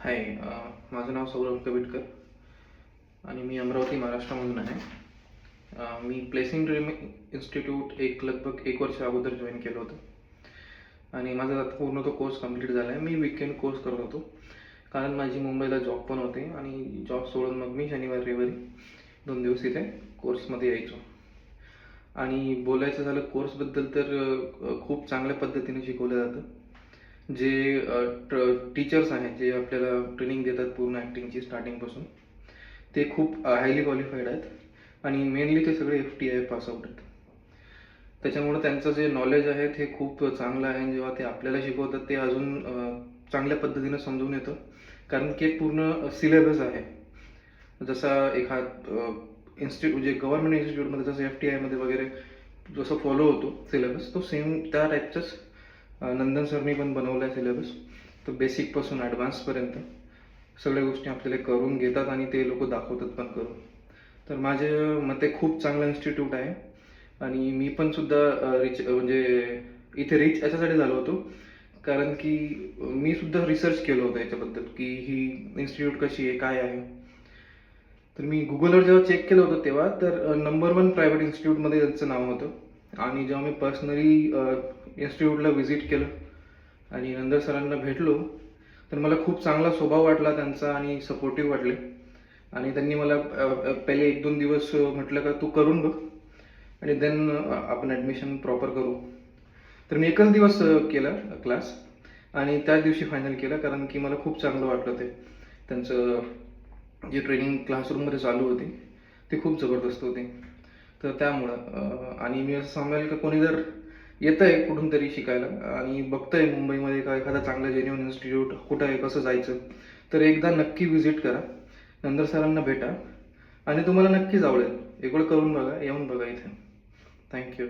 हाय, माझं नाव सौरभ कविटकर आणि मी अमरावती महाराष्ट्रामधून आहे. मी प्लेसिंग ड्रीम इन्स्टिट्यूट लगभग 1 वर्ष अगोदर जॉईन केलं होतं आणि माझा आता पूर्ण तो कोर्स कंप्लीट झाला आहे. मी वीकेंड कोर्स करत होतो कारण माझी मुंबईला जॉब पण होते आणि जॉब सोडून मग मी शनिवार रविवारी 2 दिवस इथे कोर्समध्ये यायचो. आणि बोलायचं झालं कोर्सबद्दल तर खूप चांगल्या पद्धतीने शिकवलं जातं. जे टीचर्स आहेत जे आपल्याला ट्रेनिंग देतात पूर्ण ॲक्टिंगची स्टार्टिंगपासून, ते खूप हायली क्वालिफाईड आहेत आणि मेनली ते सगळे FTI पासआउट आहेत. त्याच्यामुळं त्यांचं जे नॉलेज आहे ते खूप चांगलं आहे आणि जेव्हा ते आपल्याला शिकवतात ते अजून चांगल्या पद्धतीनं समजून येतं, कारण की एक पूर्ण सिलेबस आहे. जसा एखाद म्हणजे गव्हर्नमेंट इन्स्टिट्यूटमध्ये जसं FTIमध्ये वगैरे जसं फॉलो होतो सिलेबस, तो सेम त्या टाईपचाच नंदन सरनी पण बनवला आहे सिलेबस. तर बेसिकपासून ॲडव्हान्सपर्यंत सगळ्या गोष्टी आपल्याला करून घेतात आणि ते लोक दाखवतात पण करून. तर माझ्या मते खूप चांगलं इन्स्टिट्यूट आहे आणि मी पण सुद्धा म्हणजे इथे रिच याच्यासाठी झालो होतो कारण की मी सुद्धा रिसर्च केलं होतं याच्याबद्दल की ही इन्स्टिट्यूट कशी आहे, काय आहे. तर मी गुगलवर जेव्हा चेक केलं होतं तेव्हा तर नंबर 1 प्रायव्हेट इन्स्टिट्यूटमध्ये त्यांचं नाव होतं. आणि जेव्हा मी पर्सनली इन्स्टिट्यूटला व्हिजिट केलं आणि नंदन सरांना भेटलो तर मला खूप चांगला स्वभाव वाटला त्यांचा आणि सपोर्टिव्ह वाटले. आणि त्यांनी मला पहिले 1-2 दिवस म्हटलं का तू करून बघ आणि देन आपण ॲडमिशन प्रॉपर करू. तर मी 1च दिवस केला क्लास आणि त्याच दिवशी फायनल केलं कारण की मला खूप चांगलं वाटलं. ते त्यांचं जे ट्रेनिंग क्लासरूममध्ये चालू होती ते खूप जबरदस्त होते. तर त्यामुळं आणि मी असं सांगेल का कोणी जर येतं आहे कुठून तरी शिकायला आणि बघतं आहे मुंबईमध्ये का एखादा चांगला जेन्युइन इन्स्टिट्यूट कुठं आहे, कसं जायचं, तर एकदा नक्की व्हिजिट करा, नंदन सरांना भेटा आणि तुम्हाला नक्कीच आवडेल. एक वेळ करून बघा, येऊन बघा इथे. थँक्यू.